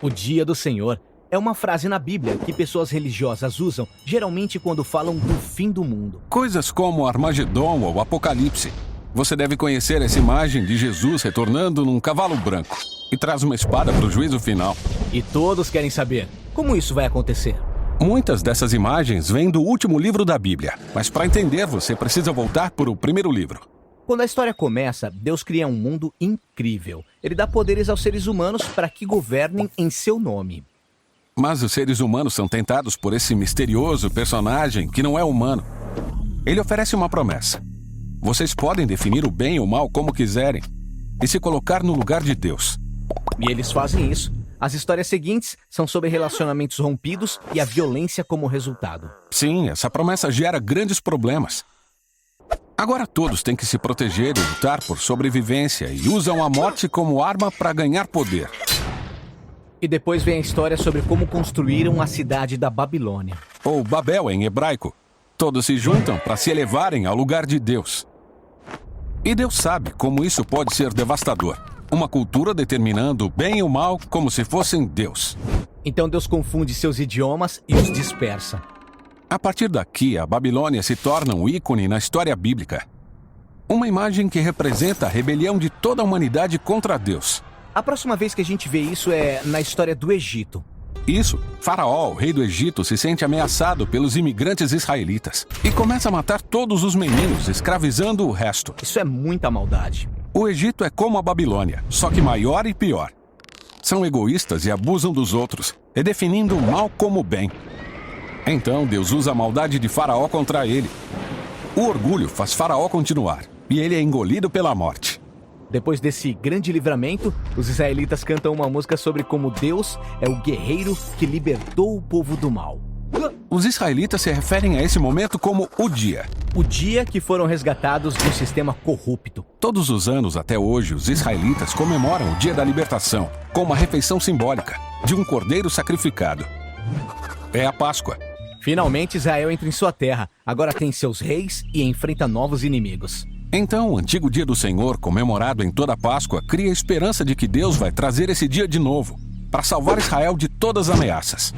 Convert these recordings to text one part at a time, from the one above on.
O dia do Senhor é uma frase na Bíblia que pessoas religiosas usam, geralmente quando falam do fim do mundo. Coisas como Armagedon ou Apocalipse. Você deve conhecer essa imagem de Jesus retornando num cavalo branco e traz uma espada para o juízo final. E todos querem saber como isso vai acontecer. Muitas dessas imagens vêm do último livro da Bíblia, mas para entender você precisa voltar para o primeiro livro. Quando a história começa, Deus cria um mundo incrível. Ele dá poderes aos seres humanos para que governem em seu nome. Mas os seres humanos são tentados por esse misterioso personagem que não é humano. Ele oferece uma promessa. Vocês podem definir o bem e o mal como quiserem e se colocar no lugar de Deus. E eles fazem isso. As histórias seguintes são sobre relacionamentos rompidos e a violência como resultado. Sim, essa promessa gera grandes problemas. Agora todos têm que se proteger e lutar por sobrevivência e usam a morte como arma para ganhar poder. E depois vem a história sobre como construíram a cidade da Babilônia. Ou Babel em hebraico. Todos se juntam para se elevarem ao lugar de Deus. E Deus sabe como isso pode ser devastador. Uma cultura determinando o bem e o mal como se fossem Deus. Então Deus confunde seus idiomas e os dispersa. A partir daqui, a Babilônia se torna um ícone na história bíblica. Uma imagem que representa a rebelião de toda a humanidade contra Deus. A próxima vez que a gente vê isso é na história do Egito. Isso, Faraó, o rei do Egito, se sente ameaçado pelos imigrantes israelitas e começa a matar todos os meninos, escravizando o resto. Isso é muita maldade. O Egito é como a Babilônia, só que maior e pior. São egoístas e abusam dos outros, redefinindo o mal como o bem. Então Deus usa a maldade de Faraó contra ele. O orgulho faz Faraó continuar, e ele é engolido pela morte. Depois desse grande livramento, os israelitas cantam uma música sobre como Deus é o guerreiro que libertou o povo do mal. Os israelitas se referem a esse momento como o dia. O dia que foram resgatados de um sistema corrupto. Todos os anos até hoje, os israelitas comemoram o dia da libertação com uma refeição simbólica de um cordeiro sacrificado. É a Páscoa. Finalmente Israel entra em sua terra, agora tem seus reis e enfrenta novos inimigos. Então, o antigo dia do Senhor, comemorado em toda a Páscoa, cria a esperança de que Deus vai trazer esse dia de novo, para salvar Israel de todas as ameaças.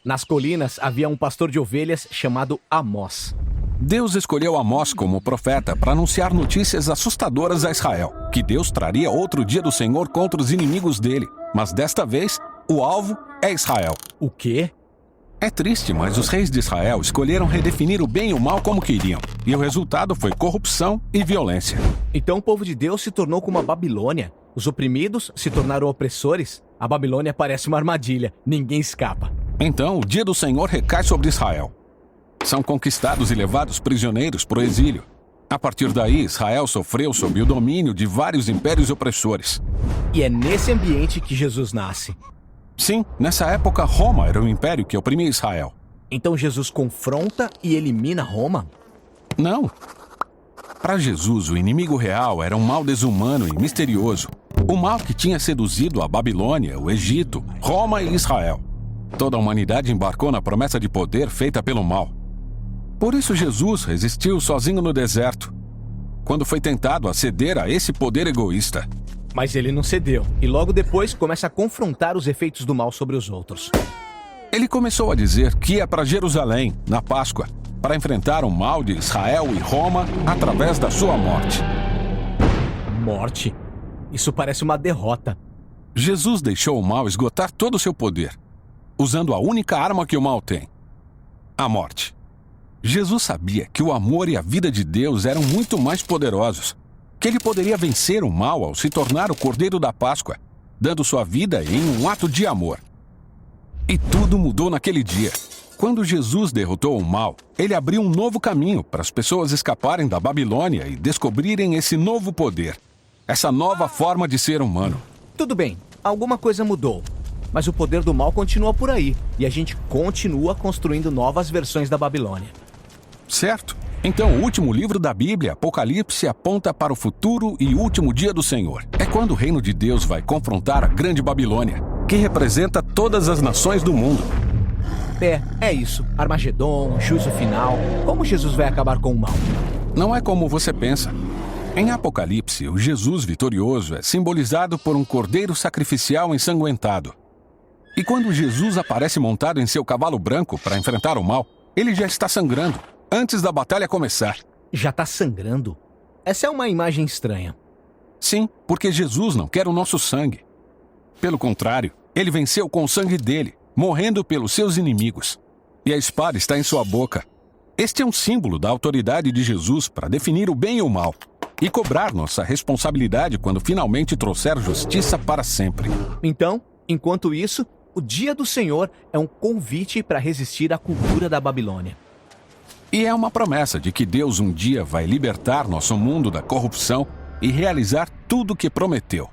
Nas colinas havia um pastor de ovelhas chamado Amós. Deus escolheu Amós como profeta para anunciar notícias assustadoras a Israel, que Deus traria outro dia do Senhor contra os inimigos dele, mas desta vez, o alvo é Israel. O quê? É triste, mas os reis de Israel escolheram redefinir o bem e o mal como queriam. E o resultado foi corrupção e violência. Então o povo de Deus se tornou como a Babilônia. Os oprimidos se tornaram opressores. A Babilônia parece uma armadilha. Ninguém escapa. Então o dia do Senhor recai sobre Israel. São conquistados e levados prisioneiros para o exílio. A partir daí, Israel sofreu sob o domínio de vários impérios opressores. E é nesse ambiente que Jesus nasce. Sim, nessa época Roma era o império que oprimia Israel. Então Jesus confronta e elimina Roma? Não. Para Jesus, o inimigo real era um mal desumano e misterioso. O mal que tinha seduzido a Babilônia, o Egito, Roma e Israel. Toda a humanidade embarcou na promessa de poder feita pelo mal. Por isso Jesus resistiu sozinho no deserto, quando foi tentado a ceder a esse poder egoísta. Mas ele não cedeu, e logo depois começa a confrontar os efeitos do mal sobre os outros. Ele começou a dizer que ia para Jerusalém, na Páscoa, para enfrentar o mal de Israel e Roma através da sua morte. Morte? Isso parece uma derrota. Jesus deixou o mal esgotar todo o seu poder, usando a única arma que o mal tem: a morte. Jesus sabia que o amor e a vida de Deus eram muito mais poderosos, que ele poderia vencer o mal ao se tornar o Cordeiro da Páscoa, dando sua vida em um ato de amor. E tudo mudou naquele dia. Quando Jesus derrotou o mal, ele abriu um novo caminho para as pessoas escaparem da Babilônia e descobrirem esse novo poder, essa nova forma de ser humano. Tudo bem, alguma coisa mudou, mas o poder do mal continua por aí, e a gente continua construindo novas versões da Babilônia. Certo? Então, o último livro da Bíblia, Apocalipse, aponta para o futuro e último dia do Senhor. É quando o reino de Deus vai confrontar a grande Babilônia, que representa todas as nações do mundo. É isso. Armagedon, juízo final. Como Jesus vai acabar com o mal? Não é como você pensa. Em Apocalipse, o Jesus vitorioso é simbolizado por um cordeiro sacrificial ensanguentado. E quando Jesus aparece montado em seu cavalo branco para enfrentar o mal, ele já está sangrando, antes da batalha começar. Já tá sangrando? Essa é uma imagem estranha. Sim, porque Jesus não quer o nosso sangue. Pelo contrário, ele venceu com o sangue dele, morrendo pelos seus inimigos. E a espada está em sua boca. Este é um símbolo da autoridade de Jesus para definir o bem e o mal e cobrar nossa responsabilidade quando finalmente trouxer justiça para sempre. Então, enquanto isso, o dia do Senhor é um convite para resistir à cultura da Babilônia. E é uma promessa de que Deus um dia vai libertar nosso mundo da corrupção e realizar tudo o que prometeu.